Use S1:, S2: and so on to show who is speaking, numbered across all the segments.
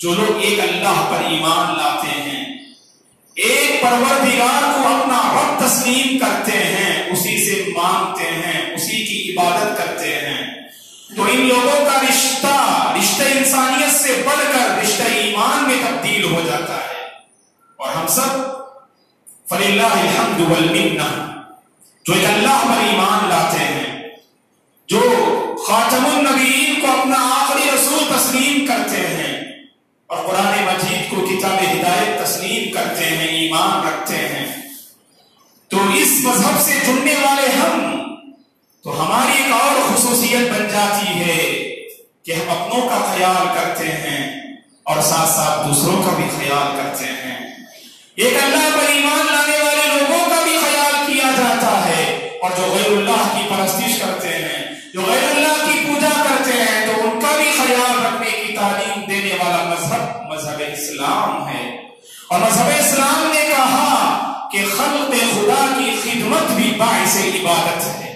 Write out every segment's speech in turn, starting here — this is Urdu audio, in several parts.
S1: جو لوگ ایک اللہ پر ایمان لاتے ہیں، ایک پروردگار کو اپنا رب تسلیم کرتے ہیں، اسی سے مانگتے ہیں، اسی کی عبادت کرتے ہیں، تو ان لوگوں کا رشتہ انسانیت سے بڑھ کر رشتہ ایمان میں تبدیل ہو جاتا ہے۔ اور ہم سب فللہ الحمد والمنہ جو ایک اللہ پر ایمان لاتے ہیں، جو خاتم النبیین کو اپنا آخری رسول تسلیم کرتے ہیں اور قرآن مجید کو کتاب ہدایت تسلیم کرتے ہیں، ایمان رکھتے ہیں، تو اس مذہب سے جڑنے والے ہم تو ہماری ایک اور خصوصیت بن جاتی ہے کہ ہم اپنوں کا خیال کرتے ہیں اور ساتھ ساتھ دوسروں کا بھی خیال کرتے ہیں۔ ایک اللہ پر ایمان لانے والے لوگوں کا بھی خیال کیا جاتا ہے، اور جو غیر اللہ کی پرستش کرتے ہیں، جو غیر اللہ کی پوجا کرتے ہیں، تو ان کا بھی خیال رکھنے کی تعلیم دینے والا مذہب اسلام ہے۔ اور مذہب اسلام نے کہا کہ خلق خدا کی خدمت بھی باعث عبادت ہے،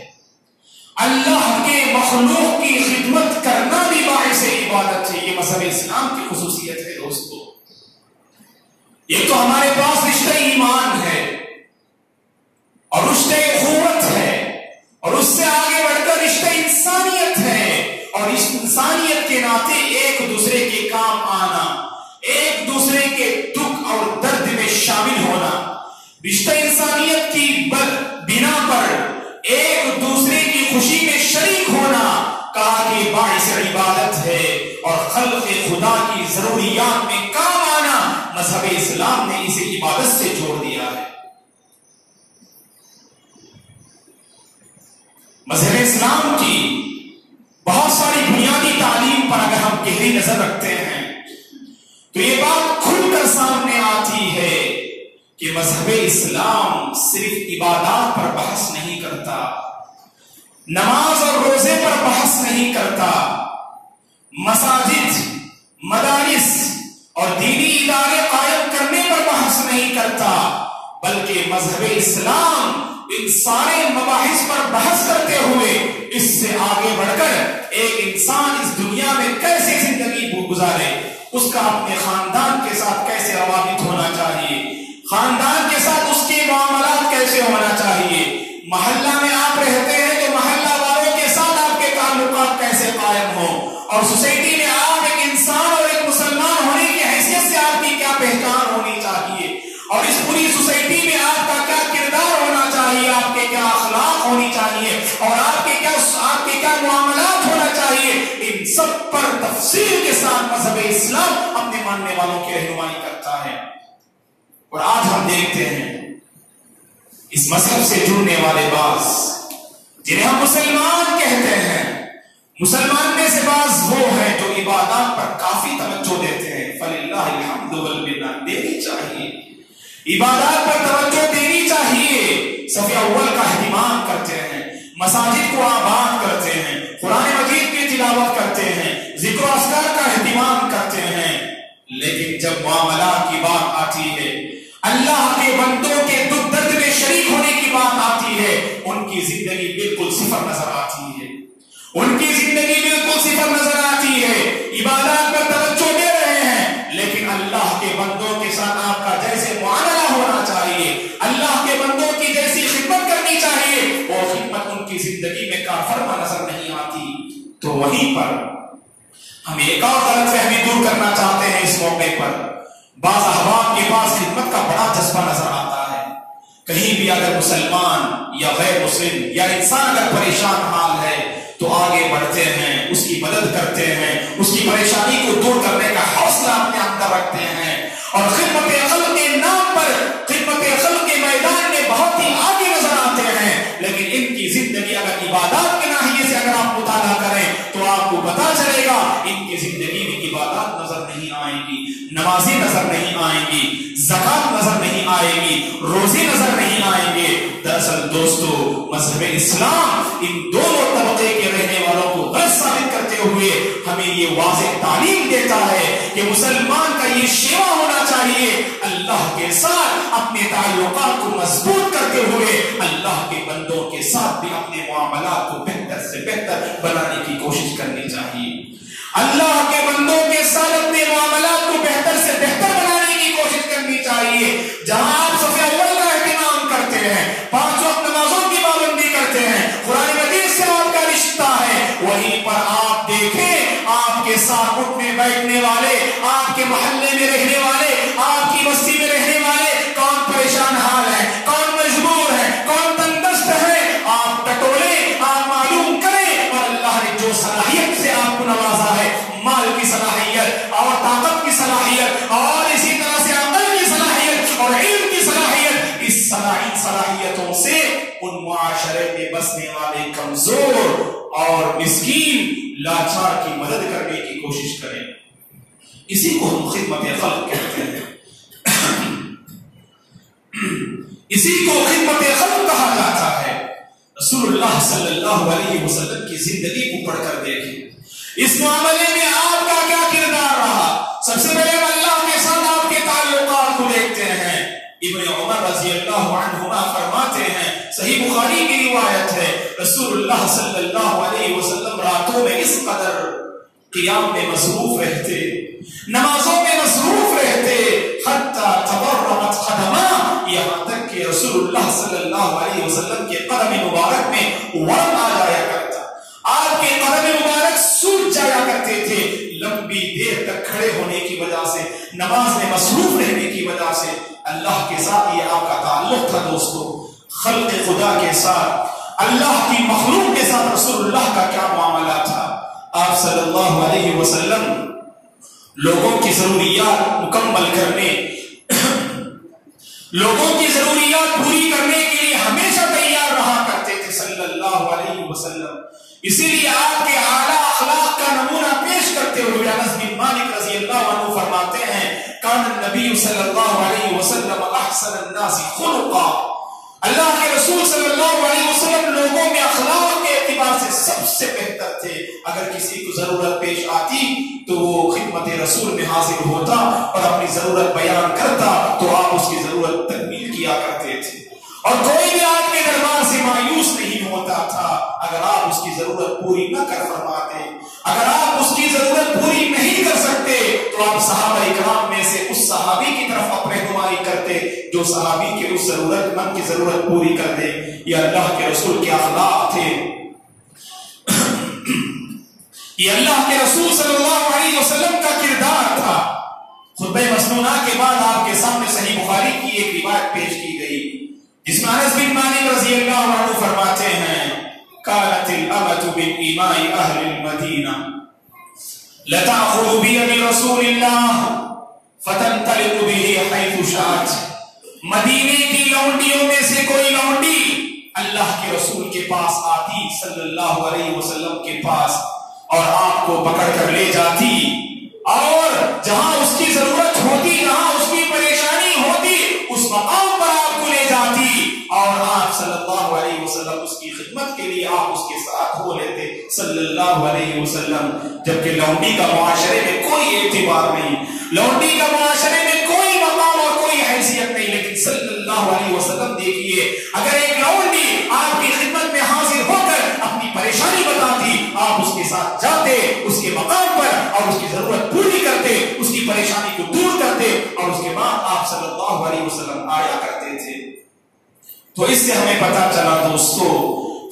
S1: اللہ کے مخلوق کی خدمت کرنا بھی باعث عبادت ہے۔ یہ مذہب اسلام کی خصوصیت ہے دوستو۔ یہ تو ہمارے پاس رشتہ ایمان ہے اور رشتہ اخوت ہے، اور اس سے آگے بڑھ کر رشتہ انسانیت ہے، اور اس انسانیت کے ناطے ایک دوسرے کے کام آنا، ایک دوسرے کے دکھ اور درد میں شامل ہونا، رشتہ انسانیت کی بنا پر ایک دوسرے کی خوشی میں شریک ہونا، کہا کہ باعث عبادت ہے، اور خلق خدا کی ضروریات میں کام آنا، مذہب اسلام نے اسے عبادت سے جوڑ دیا ہے۔ مذہب اسلام کی بہت ساری بنیادی تعلیم پر اگر ہم گہری نظر رکھتے ہیں تو یہ بات کھل کر سامنے آتی ہے کہ مذہب اسلام صرف عبادات پر بحث نہیں کرتا، نماز اور روزے پر بحث نہیں کرتا، مساجد، مدارس اور دینی ادارے قائم کرنے پر بحث نہیں کرتا، بلکہ مذہب اسلام ان سارے مباحث پر بحث کرتے ہوئے اس سے آگے بڑھ کر ایک انسان اس دنیا میں کیسے زندگی گزارے، اس کا اپنے خاندان کے ساتھ کیسے روابط ہونا چاہیے، خاندان کے ساتھ اس کے معاملات کیسے ہونا چاہیے، محلہ میں آپ رہتے ہیں تو محلہ والوں کے ساتھ آپ کے تعلقات کیسے قائم ہوں، اور سوسائٹی میں آپ ایک انسان اور ایک مسلمان ہونے کی حیثیت سے آپ کی کیا پہچان ہونی چاہیے، اور اس پوری سوسائٹی میں آپ کا کیا کردار ہونا چاہیے، آپ کے کیا اخلاق ہونی چاہیے، اور آپ کے کیا معاملات ہونا چاہیے، ان سب پر تفصیل کے ساتھ مذہب اسلام اپنے ماننے والوں کی رہنمائی کرتا ہے۔ اور آج ہم دیکھتے ہیں اس مذہب سے جڑنے والے بعض جنہیں ہم مسلمان کہتے ہیں، مسلمان میں سے بعض وہ ہیں جو عبادات پر کافی توجہ دیتے ہیں، فللہ الحمد والمنہ، دینی چاہیے، عبادات پر توجہ دینی چاہیے، صف اول کا اہتمام کرتے ہیں، مساجد کو آباد کرتے ہیں، قرآن مجید کی تلاوت کرتے ہیں، ذکر و اذکار کا اہتمام کرتے ہیں، لیکن جب معاملات کی بات آتی ہے، اللہ کے بندوں کے دکھ درد میں شریک ہونے کی بات آتی ہے، ان کی زندگی بالکل صفر نظر آتی ہے، ان کی زندگی بالکل صفر نظر آتی ہے، عبادات پر توجہ دے رہے ہیں، لیکن اللہ کے بندوں کے ساتھ آپ کا جیسے معاملہ ہونا چاہیے، اللہ کے بندوں کی جیسی خدمت کرنی چاہیے، وہ خدمت ان کی زندگی میں کارفرما نظر نہیں آتی۔ تو وہیں پر ہم ایک اور غلط فہمی دور کرنا چاہتے ہیں اس موقع پر، بعض احباب کے پاس خدمت کا بڑا جذبہ نظر آتا ہے، کہیں بھی اگر مسلمان یا غیر مسلم یا انسان اگر پریشان حال ہے تو آگے بڑھتے ہیں، اس کی مدد کرتے ہیں، اس کی پریشانی کو دور کرنے کا حوصلہ اپنے اندر رکھتے ہیں، اور خدمت خلق کے نام پر خدمت خلق کے میدان میں بہت ہی آگے نظر آتے ہیں، لیکن ان کی زندگی اگر عبادات کے ناحیے سے اگر آپ مطالعہ کریں تو آپ کو پتا چلے گا ان کی زندگی میں عبادات نظر نہیں آئیں گی، نمازی نظر نہیں آئیں گی، زکات نظر نہیں آئے گی، روزے نظر نہیں آئیں گے۔ دراصل دوستو، مذہب اسلام ان دونوں طبقے کے رہنے والوں کو غلط ثابت کرتے ہوئے ہمیں یہ واضح تعلیم دیتا ہے کہ مسلمان کا یہ شیوا ہونا چاہیے، اللہ کے ساتھ اپنے تعلقات کو مضبوط کرتے ہوئے اللہ کے بندوں کے ساتھ بھی اپنے معاملات کو بہتر سے بہتر بنانے کی کوشش کرنی چاہیے، اللہ کے بندوں کے ساتھ اپنے معاملات کو رہنے والے، آپ کے محلے میں رہنے والے، آپ کی بستی میں رہنے والے کون پریشان حال ہے، کون مجبور ہے، کون تندرست ہے، آپ ٹٹولیں، آپ معلوم کریں، اور اللہ نے جو صلاحیت سے آپ کو نوازا ہے، مال کی صلاحیت اور طاقت کی صلاحیت اور اسی طرح سے عقل کی صلاحیت اور علم کی صلاحیت، اس صلاحیتوں سے ان معاشرے میں بسنے والے کمزور اور مسکین لاچار کی مدد کرنے کی کوشش کریں. اسی کو ہم خدمت خلق کہتے ہیں. اسی کو خدمت خلق کہا جاتا ہے. رسول اللہ صلی اللہ علیہ وسلم کی زندگی کو پڑھ کر دیکھیں. اس معاملے میں آپ کا کیا کردار رہا؟ سب سے پہلے اللہ کے ساتھ آپ کے تعلقات کو دیکھتے ہیں. ابن عمر رضی اللہ عنہما فرماتے ہیں، صحیح بخاری کی روایت ہے، رسول اللہ صلی اللہ علیہ وسلم راتوں میں اس قدر قیام میں مصروف رہتے، نمازوں میں مصروف رہتے، حتی تورمت قدما، یہاں تک کہ رسول اللہ صلی اللہ علیہ وسلم کے قدم مبارک میں ورم آ جایا کرتا، آپ کے قدم مبارک سوج جایا کرتے تھے، لمبی دیر تک کھڑے ہونے کی وجہ سے، نماز میں مصروف رہنے کی وجہ سے. اللہ کے ساتھ یہ آپ کا تعلق تھا دوستو. خلق خدا کے ساتھ، اللہ کی مخلوق کے ساتھ رسول اللہ کا کیا معاملہ تھا؟ آپ صلی اللہ علیہ وسلم لوگوں کی ضروریات مکمل کرنے، لوگوں کی ضروریات پوری کرنے کے لیے ہمیشہ تیار رہا کرتے تھے صلی اللہ علیہ وسلم. اسی لیے آپ کے اعلیٰ اخلاق کا نمونہ پیش کرتے ہوئے انس بن مالک رضی اللہ عنہ فرماتے ہیں، کان النبی صلی اللہ علیہ وسلم احسن الناس خلقا. اللہ کے رسول صلی اللہ علیہ وسلم لوگوں میں اخلاق کے اعتبار سے سب سے بہتر تھے. اگر کسی کو ضرورت پیش آتی تو وہ خدمت رسول میں حاضر ہوتا اور اپنی ضرورت بیان کرتا تو آپ اس کی ضرورت تکمیل کیا کرتے تھے. اور کوئی بھی آپ کے دربار سے مایوس نہیں ہوتا تھا اگر آپ اس کی ضرورت پوری نہ کر فرماتے. اگر آپ اس کی ضرورت پوری نہیں کر سکتے تو آپ صحابہ اکرام میں سے اس صحابی کی طرف اپنے رہنمائی کرتے جو صحابی کے اس ضرورت مند کی ضرورت پوری کر دے. یہ اللہ کے رسول کے اخلاق تھے. یہ اللہ کے رسول صلی اللہ علیہ وسلم کا کردار تھا. خطبہ مسنونہ کے بعد آپ کے سامنے صحیح بخاری کی ایک روایت پیش کی گئی جس میں انس بن مالک رضی اللہ عنہ فرماتے ہیں، كانت الأمة من إماء أهل المدينة لتأخذ بيد رسول الله فتنطلق به حيث شاءت. مدینے کی لونڈیوں میں سے کوئی لونڈی اللہ کے رسول کے پاس آتی صلی اللہ علیہ وسلم کے پاس اور آپ کو پکڑ کر لے جاتی اور جہاں اس کی ضرورت ہوتی، جہاں اس کی پریشانی ہوتی، اس مقام پر آپ کو لے جاتی اور آپ صلی اللہ علیہ وسلم اس کی خدمت کے لیے آپ اس کے ساتھ ہو لیتے صلی اللہ علیہ وسلم. جبکہ لونڈی کا معاشرے میں کوئی اعتبار نہیں، لونڈی کا معاشرے میں کوئی مقام اور کوئی حیثیت نہیں، لیکن صلی اللہ علیہ وسلم دیکھیے اگر ایک لونڈی آپ کی خدمت میں حاضر ہو کر اپنی پریشانی بتاتی، آپ اس کے ساتھ جاتے اس کے مقام پر اور اس کی ضرورت پوری کرتے، اس کی پریشانی کو دور کرتے اور اس کے بعد آپ صلی اللہ علیہ وسلم آیا کرتے تھے. تو اس سے ہمیں پتا چلا دوستو،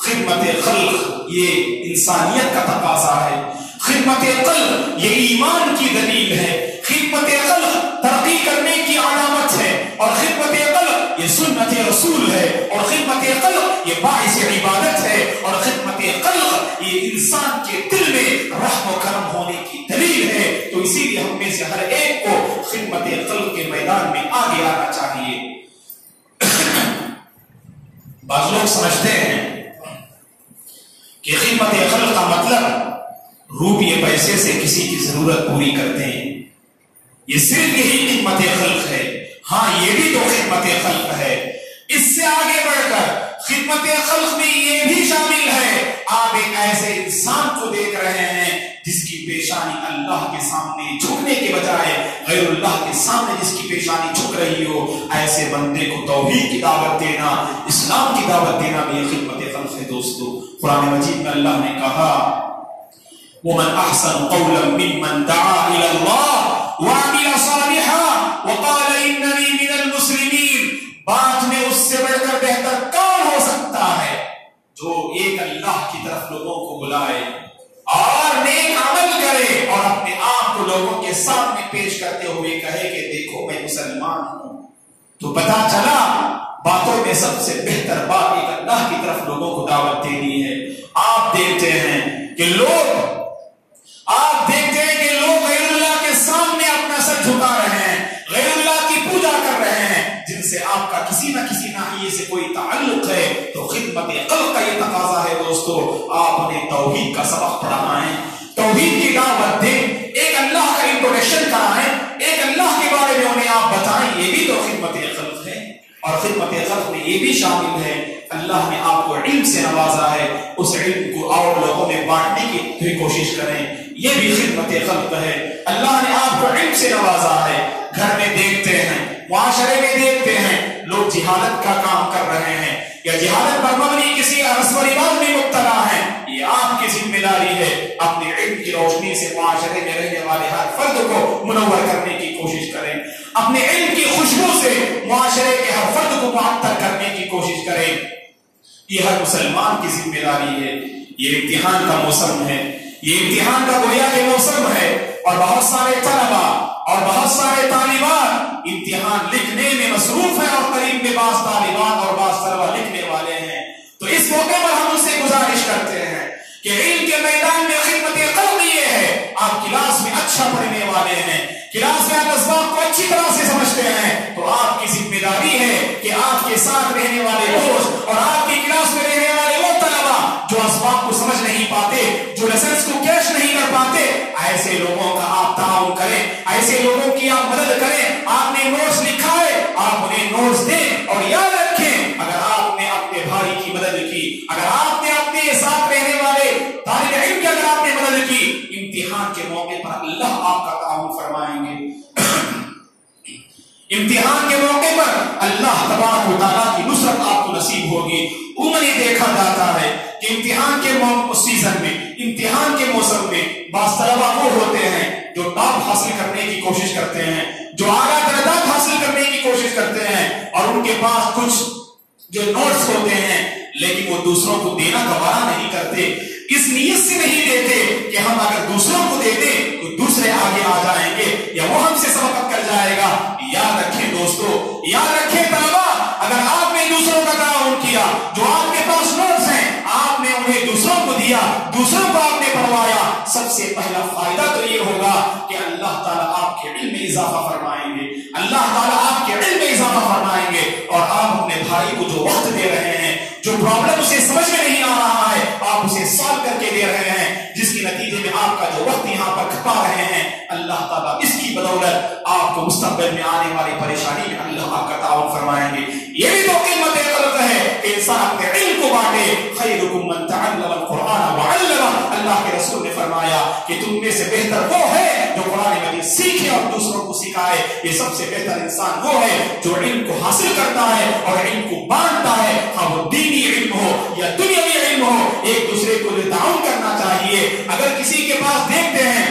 S1: خدمت خلق یہ انسانیت کا تقاضا ہے، خدمت خلق یہ ایمان کی دلیل ہے، خدمت خلق ترقی کرنے کی علامت ہے، اور خدمت خلق یہ سنت رسول ہے، اور خدمت خلق یہ باعث عبادت ہے، اور خدمت خلق یہ انسان کے دل میں رحم و کرم ہونے کی دلیل ہے. تو اسی لیے ہم میں سے ہر ایک کو خدمت خلق کے میدان میں آگے آنا چاہیے. بعض لوگ سمجھتے ہیں کہ خدمت خلق کا مطلب روپیے پیسے سے کسی کی ضرورت پوری کرتے ہیں. یہ صرف یہی خدمت خلق ہے. ہاں یہ بھی تو خدمت خلق ہے. اس سے آگے بڑھ کر خدمت خلق میں یہ بھی شامل ہے، آپ ایک ایسے انسان کو دیکھ رہے ہیں جس کی پیشانی اللہ کے سامنے جھکنے کے بجائے غیر اللہ کے سامنے جس کی پیشانی جھک رہی ہو، ایسے بندے کو توحید کی دعوت دینا، اسلام کی دعوت دینا بھی یہ خدمت خلق ہے. دوستو قرآن مجید میں اللہ نے کہا وَمَنْ أَحْسَنُ قَوْلًا مِّمَّنْ دَعَا إِلَى اللَّهِ وَعَمِلَ صَالِحًا وَقَالَ إِنَّنِي مِنَ الْمُسْلِمِينَ. بات میں اس سے بڑھ کر بہتر کون ہو سکتا ہے جو ایک اللہ کی طرف لوگوں کو بلائے اور نیک عمل کرے اور اپنے آپ آپ کو لوگوں کے سامنے پیش کرتے ہوئے کہے کہ دیکھو میں مسلمان ہوں، تو پتا چلا باتوں میں سب سے بہتر بات ایک اللہ کی طرف لوگوں کو دعوت دینی ہے۔ آپ دیکھتے ہیں کہ لوگ غیر اللہ کے سامنے اپنا سر جھکا رہے ہیں، غیر اللہ کی پوجا کر رہے ہیں، جن سے آپ کا کسی نہ کسی ناحیے سے کوئی تعلق ہے، تو خدمت قلب کا یہ تقاضا ہے دوستو، آپ انہیں توحید کا سبق پڑھائیں، توحید کی دعوت دیں، ایک اللہ کا انٹروڈکشن کرائیں، ایک اللہ کے بارے میں انہیں آپ بتائیں، یہ بھی تو خدمت قلب ہے۔ اور خدمت قلب میں یہ بھی شامل ہے اللہ نے آپ کو علم سے نوازا ہے، اس علم کو اور لوگوں میں بانٹنے کی بھی کوشش کریں، یہ بھی خدمت قلب ہے۔ اللہ نے آپ کو علم سے نوازا ہے، گھر میں دیکھتے ہیں، معاشرے میں دیکھتے ہیں لوگ جہالت کا کام کر رہے ہیں یا جہالت پر مبنی کسی رسم و رواج میں مبتلا ہیں، یہ آپ کی ذمہ داری ہے اپنے علم کی روشنی سے معاشرے میں رہنے والے ہر فرد کو منور کرنے کی کوشش کریں، اپنے علم کی خوشبو سے معاشرے کے ہر فرد کو معطر کرنے کی کوشش کریں، یہ ہر مسلمان کی ذمہ داری ہے۔ یہ امتحان کا موسم ہے، یہ امتحان کا گویا کے موسم ہے، اور بہت سارے طلبا اور بہت سارے طالبات امتحان لکھنے میں مصروف ہیں، اور قریب میں بعض طالبات اور بعض طلبا لکھنے والے ہیں، تو اس موقع پر ہم ان سے گزارش کرتے ہیں کہ علم کے میدان میں خدمت قلب یہ ہے، آپ کلاس میں اچھا پڑھنے والے ہیں، کلاس میں آپ اسباق کو اچھی طرح سے سمجھتے ہیں، تو آپ کی ذمہ داری ہے کہ آپ کے ساتھ رہنے والے دوست اور آپ کی کلاس میں رہنے والے وہ طلبا جو اسباق کو سمجھ نہیں پاتے، جو لیسنس کو کیش نہیں کر پاتے، ایسے لوگوں کا آپ تعاون کریں، ایسے لوگوں کی آپ مدد کریں، آپ نے نوٹس لکھا ہے آپ انہیں نوٹس دیں، اور یاد رکھیں اگر آپ نے اپنے بھائی کی مدد کی، اگر آپ نے اپنے ساتھ رہنے والے طالب علم کی اگر آپ نے مدد کی، امتحان کے موقع پر اللہ آپ کا تعاون فرمائیں گے، امتحان کے موقع پر اللہ تبارک و تعالیٰ کی نصرت آپ کو نصیب ہوگی۔ عموماً دیکھا جاتا ہے کہ امتحان کے سیزن میں، امتحان کے موسم میں بعض طلبا وہ ہوتے ہیں جو ٹاپ حاصل کرنے کی کوشش کرتے ہیں، جو اعلیٰ درجات حاصل کرنے کی کوشش کرتے ہیں، اور ان کے پاس کچھ جو نوٹس ہوتے ہیں لیکن وہ دوسروں کو دینا گوارا نہیں کرتے، اس نیت سے نہیں دیتے کہ ہم اگر دوسروں کو دیتے تو دوسرے آگے آ جائیں گے یا وہ ہم سے سبقت کر جائے گا۔ یاد رکھیں دوستو، یاد رکھیں طلبا، اگر آپ نے دوسروں کا تعاون کیا، جو آپ کے پاس نوٹس ہیں آپ نے انہیں دوسروں کو دیا، دوسروں کو آپ نے پڑھوایا، سب سے پہلا فائدہ تو یہ ہوگا کہ اللہ تعالیٰ آپ کے علم میں اضافہ فرمائیں گے، اللہ تعالیٰ آپ کے علم میں اضافہ فرمائیں گے، اور آپ اپنے بھائی کو جو وقت دے رہے ہیں، جو پرابلم اسے سمجھ میں نہیں آ رہا ہے آپ اسے سالو کر کے دے رہے ہیں، جس کے نتیجے میں آپ کا جو وقت یہاں پر کھپا رہے ہیں، اللہ تعالیٰ اس کی بدولت آپ کو مستقبل میں آنے والی پریشانی میں اللہ آپ کا تعاون فرمائیں گے۔ یہ بھی تو قیمت قلب ہے کہ انسان اپنے علم کو بانٹے، خیرکم من تعلم القرآن وعلمہ، اللہ کے رسول نے فرمایا کہ تم میں سے بہتر وہ ہے جو قرآن مجید سیکھے اور دوسروں کو سکھائے، یہ سب سے بہتر انسان وہ ہے جو علم کو حاصل کرتا ہے اور علم کو بانٹتا ہے، خواہ وہ دینی علم ہو یا دنیاوی علم ہو، ایک دوسرے کو تعاون کرنا چاہیے۔ اگر کسی کے پاس دیکھتے ہیں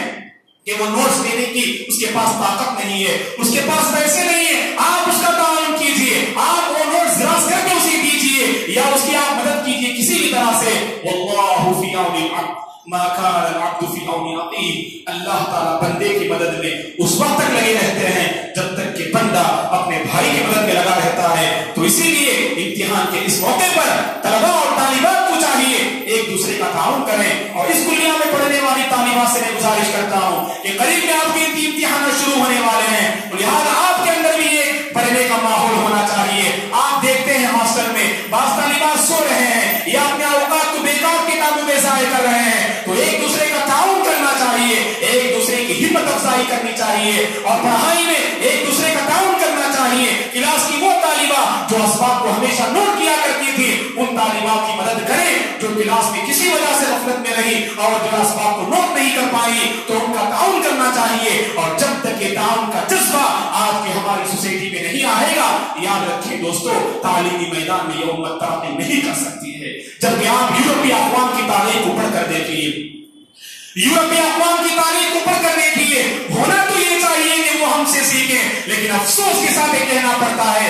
S1: کہ وہ نوٹس دینے کی اس کے پاس طاقت نہیں ہے، اس کے پاس پیسے نہیں ہے، آپ اس کا تعاون کیجئے، آپ وہ نوٹس دراز کر کے اسے دیجئے یا اس کی آپ مدد کیجئے کسی بھی طرح سے۔ واللہ فی عون العبد ما کان العبد فی عون اخیہ، اللہ تعالیٰ بندے کی مدد میں اس وقت تک لگے رہتے ہیں جب تک کہ بندہ اپنے بھائی کی مدد میں لگا رہتا ہے۔ تو اسی لیے امتحان کے اس موقع پر طلباء اور طالبات کو چاہیے ایک دوسرے کا تعاون کریں، اور اس کلیہ میں پڑھنے والی طالبات سے میں گزارش کرتا ہوں کہ قریب میں آپ کے امتحانات شروع ہونے والے ہیں، لہٰذا آپ کے اندر بھی ایک پڑھنے کا ماحول ہونا چاہیے۔ آپ دیکھتے ہیں ہاسٹل میں بعض طالبات سو رہے ہیں یا اپنے اوقات کو بیکار کتابوں میں ضائع کر رہے ہیں، تو ایک دوسرے کا تعاون کرنا چاہیے، ایک دوسرے کی ہمت افزائی کرنی چاہیے، اور پڑھائی میں ایک دوسرے کا تعاون کرنا چاہیے۔ کلاس کی وہ طالبہ جو اسباق کو ہمیشہ نوٹ کیا کرتی تھی، ان طالبات کی مدد کریں جو کلاس میں کسی وجہ سے غفلت میں رہی اور جو اسباق کو نوٹ نہیں کر پائی، تو ان کا تعاون کرنا چاہیے۔ اور جب تک یہ تعاون کا جذبہ آج کی ہماری سوسائٹی میں نہیں آئے گا، یاد رکھیں دوستو، تعلیمی میدان میں یہ امت ترقی نہیں کر سکتی ہے۔ جبکہ آپ یورپی اقوام کی تاریخ کو پڑھ کر دیکھیے، یورپی اقوام کی تاریخ کو پڑھ کر دیکھیے، ہونا تو یہ چاہیے کہ وہ ہم سے سیکھیں، لیکن افسوس کے ساتھ یہ کہنا پڑتا ہے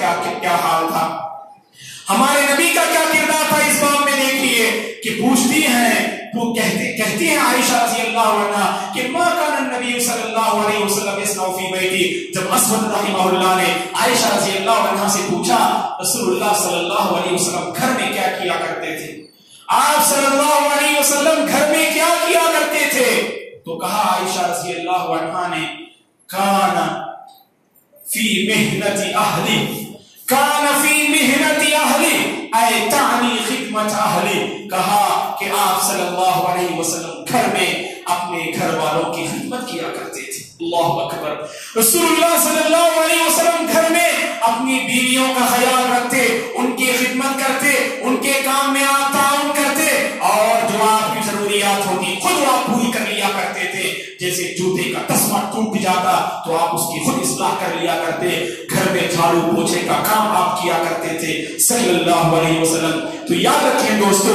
S1: کیا حال تھا، ہمارے نبی کا کیا کردار تھا اس باب میں دیکھیے کہ پوچھتی ہیں، وہ کہتی ہیں عائشہ رضی اللہ عنہ کہ ما کان النبی صلی اللہ علیہ وسلم یصنع فی بیتی. جب اسود رحمہ اللہ نے عائشہ رضی اللہ عنہ سے پوچھا رسول اللہ صلی اللہ علیہ وسلم گھر میں کیا کیا کرتے تھے، آپ صلی اللہ علیہ وسلم گھر میں کیا کیا کرتے تھے، تو کہا عائشہ رضی اللہ عنہ نے کان فی محنت اہلی، کان فی محنت اہلی اے تعنی خدمت اہلی، کہا کہ آپ صلی اللہ علیہ وسلم گھر میں اپنے گھر والوں کی خدمت کیا کرتے تھے. اللہ اکبر. رسول اللہ صلی اللہ علیہ وسلم گھر میں اپنی بیویوں کا خیال رکھتے، ان کی خدمت کرتے، ان کے کام میں آپ تعاون کرتے، اور جو آپ کی ضروریات ہوتی خود آپ پوری کر لیا کرتے تھے. جیسے جوتے کا تسمہ ٹوٹ جاتا تو آپ اس کی خود اصلاح کر لیا کرتے، گھر میں جھاڑو پوچھے کا کام آپ کیا کرتے تھے صلی اللہ علیہ وسلم. تو یاد رکھیں دوستو،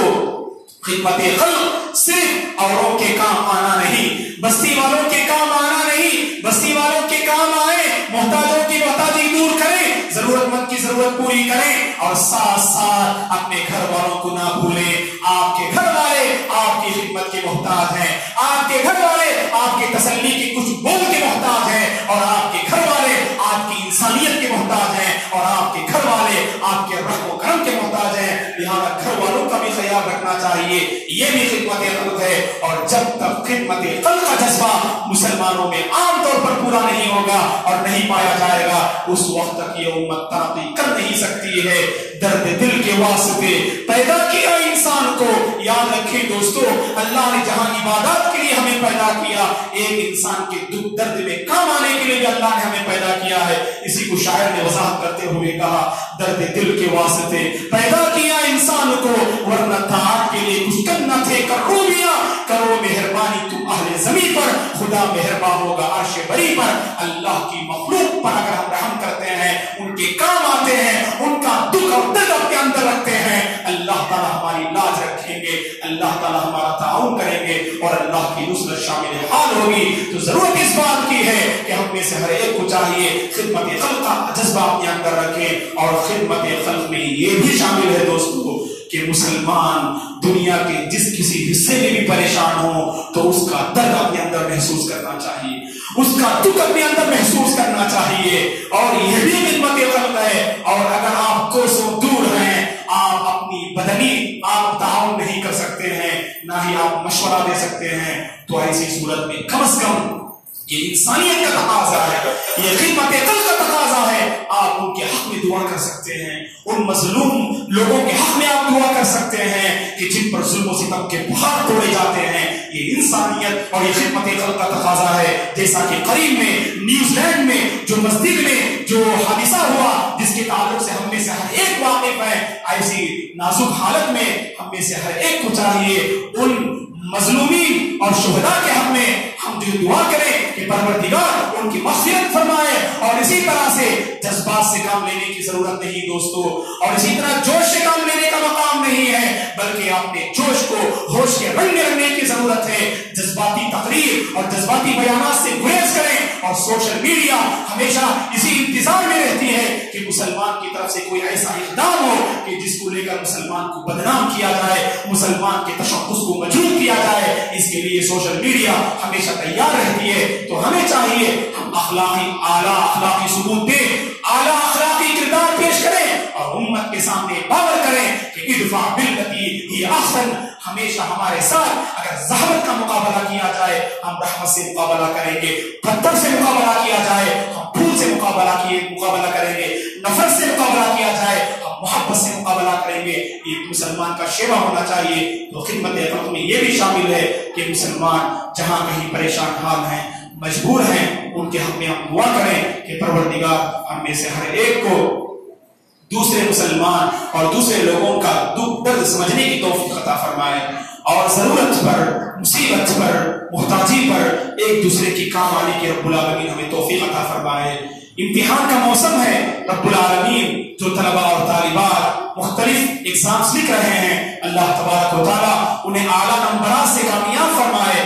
S1: خدمت خلق صرف اوروں کے کام آنا نہیں، بستی والوں کے کام آنا نہیں، بستی والوں کے کام آئے، محتاجوں کی محتاجی دور کریں، ضرورت مند کی ضرورت پوری کریں، اور ساتھ ساتھ اپنے گھر والوں کو نہ بھولیں. آپ کے گھر والے آپ کی خدمت کے محتاج ہیں، آپ کے گھر والے آپ کے تسلی کی کچھ بول کے محتاج ہیں، اور آپ کے گھر والے آپ کی انسانیت کے محتاج ہیں، اور آپ کے گھر والے آپ کے رحم و کرم کے محتاج ہیں. لہذا گھر والوں کا بھی خیال رکھنا چاہیے، یہ بھی خدمت خلق ہے. اور جب تک خدمت خلق کا جذبہ مسلمانوں میں عام طور پر پورا نہیں ہوگا اور نہیں پایا جائے گا، اس وقت تک یہ امت ترقی کر نہیں سکتی ہے. درد دل کے واسطے پیدا کیا انسان کو. یاد رکھیں دوستو، اللہ نے جہاں عبادات کے لیے ہمیں پیدا کیا، ایک انسان کے دکھ درد میں کام آنے کے لیے بھی اللہ نے ہمیں پیدا کیا ہے. اسی کو شاعر نے وضاحت کرتے ہوئے کہا، درد دل کے واسطے پیدا کیا انسان کو، ورنہ طاعت کے لیے کچھ کرنا تھے کرو میاں، کرو مہربانی تم اہل زمین پر، خدا مہربان ہوگا عرش بری پر. اللہ کی مخلوق پر اگر ہم رحم کرتے ہیں، ان کے کام آتے ہیں، ان کا دکھ اور درد اپنے اندر رکھتے ہیں، اللہ تعالیٰ ہماری لاج رکھیں گے، اللہ تعالیٰ ہمارا تعاون کریں گے، اور اللہ کی نصرت شامل حال ہوگی. تو ضرورت اس بات کی ہے کہ ہم میں سے ہر ایک کو چاہیے خدمت خلق کا جذبہ اپنے اندر رکھیں. اور خدمت خلق میں یہ بھی شامل ہے دوستو کہ مسلمان دنیا کے جس کسی حصے میں بھی پریشان ہو تو اس کا درد اپنے اندر محسوس کرنا چاہیے، اس کا دکھ اپنے اندر محسوس کرنا چاہیے. اور یہ بھی خدمت خلق ہے. اور اگر آپ کو سو دور ہیں، آپ اپنی بدنی آپ تعاون نہیں کر سکتے ہیں، نہ ہی آپ مشورہ دے سکتے ہیں، تو ایسی صورت میں کم از کم یہ انسانیت کا تقاضا ہے، یہ خدمت خلق کا تقاضا ہے، آپ ان کے حق میں دعا کر سکتے ہیں، ان مظلوم لوگوں کے حق میں آپ دعا کر سکتے ہیں کہ جن پر ظلم و ستم کے پہاڑ توڑے جاتے ہیں. یہ انسانیت اور یہ خدمت خلق کا تقاضا ہے. جیسا کہ قریب میں نیوزی لینڈ میں جو مسجد میں جو حادثہ ہوا، جس کے تعلق سے ہم میں سے ہر ایک واقف ہے، ایسی نازک حالت میں ہم میں سے ہر ایک کو چاہیے ان مظلومین اور شہداء کے حق میں ہم جو دعا کریں کہ پروردگار ان کی مغفرت فرمائے. اور اسی طرح سے جذبات سے کام لینے کی ضرورت نہیں دوستو، اور اسی طرح جوش سے کام لینے کا مقام نہیں ہے، بلکہ اپنے جوش کو ہوش کے رنگ میں رکھنے کی ضرورت ہے. جذباتی تقریر اور جذباتی بیانات سے گریز کریں. اور سوشل میڈیا ہمیشہ اسی انتظار میں رہتی ہے کہ مسلمان کی طرف سے کوئی ایسا اقدام ہو کہ جس کو لے کر مسلمان کو بدنام کیا جائے، مسلمان کے تشخص کو مجروح کیا جائے. اس کے لیے سوشل میڈیا ہمیشہ تیار رہتی ہے. تو ہمیں چاہیے ہم اعلیٰ اخلاقی ثبوت دیں، اعلیٰ اخلاقی کردار پیش کریں، اور امت کے سامنے باور کریں کہ ادفع باللتی ہی احسن. ہمیشہ ہمارے ساتھ اگر زحمت کا مقابلہ کیا جائے ہم رحمت سے مقابلہ کریں گے، پتھر سے مقابلہ کیا جائے ہم پھول سے مقابلہ کریں گے، نفرت سے مقابلہ کیا جائے ہم محبت سے مقابلہ کریں گے. ایک مسلمان کا شیوا ہونا چاہیے. تو خدمت خلق میں یہ بھی شامل ہے کہ مسلمان جہاں کہیں پریشان حال ہیں، مجبور ہیں، ان کے حق میں ہم دعا کریں کہ پروردگار ہم میں سے ہر ایک کو دوسرے مسلمان اور دوسرے لوگوں کا دکھ درد سمجھنے کی توفیق عطا فرمائے، اور ضرورت پر، مصیبت پر، محتاجی پر ایک دوسرے کی کام آنے کی رب العالمین ہمیں توفیق عطا فرمائے. امتحان کا موسم ہے، رب العالمین جو طلباء اور طالبات مختلف ایگزامز لکھ رہے ہیں، اللہ تبارک و تعالیٰ انہیں اعلیٰ نمبرات سے کامیاب فرمائے،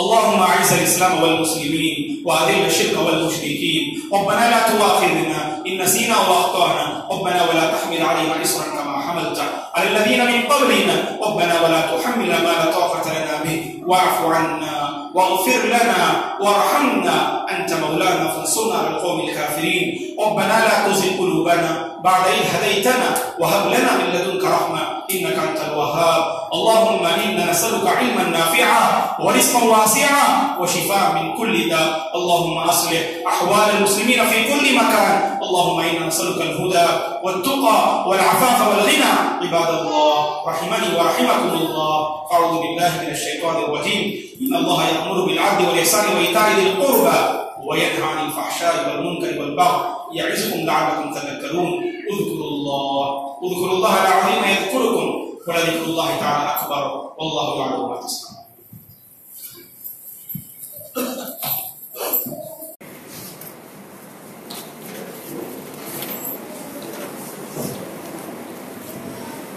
S1: اللهم اعز الاسلام والمسلمين واذل الشرك والمشركين ربنا لا تؤاخذنا ان نسينا واخطانا ربنا ولا تحمل علينا اصرا كما حملت على الذين من قبلنا ربنا ولا تحملنا ما لا طاقه لنا به واعف عنا واغفر لنا وارحمنا انت مولانا فانصرنا على القوم الكافرين ربنا لا تزغ قلوبنا بعد إذ هديتنا وهب لنا من لدنك رحمه انك انت الوهاب اللهم انا نسالك علما نافعا ورزقا واسعا وشفاء من كل داء اللهم اصلح احوال المسلمين في كل مكان اللهم انا نسالك الهدى والتقى والعفاف والغنى عباد الله رحمني ورحمكم الله اعوذ بالله من الشيطان الرجيم ان الله يأمر بالعدل والاحسان وايتاء ذي القربى وينهى عن الفحشاء والمنكر والبغي يعظكم لعلكم تذكرون اذكروا الله العظيم يذكركم ولذكر الله تعالى اكبر والله يعلم ما تصنعون.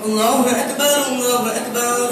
S2: الله أكبر الله أكبر.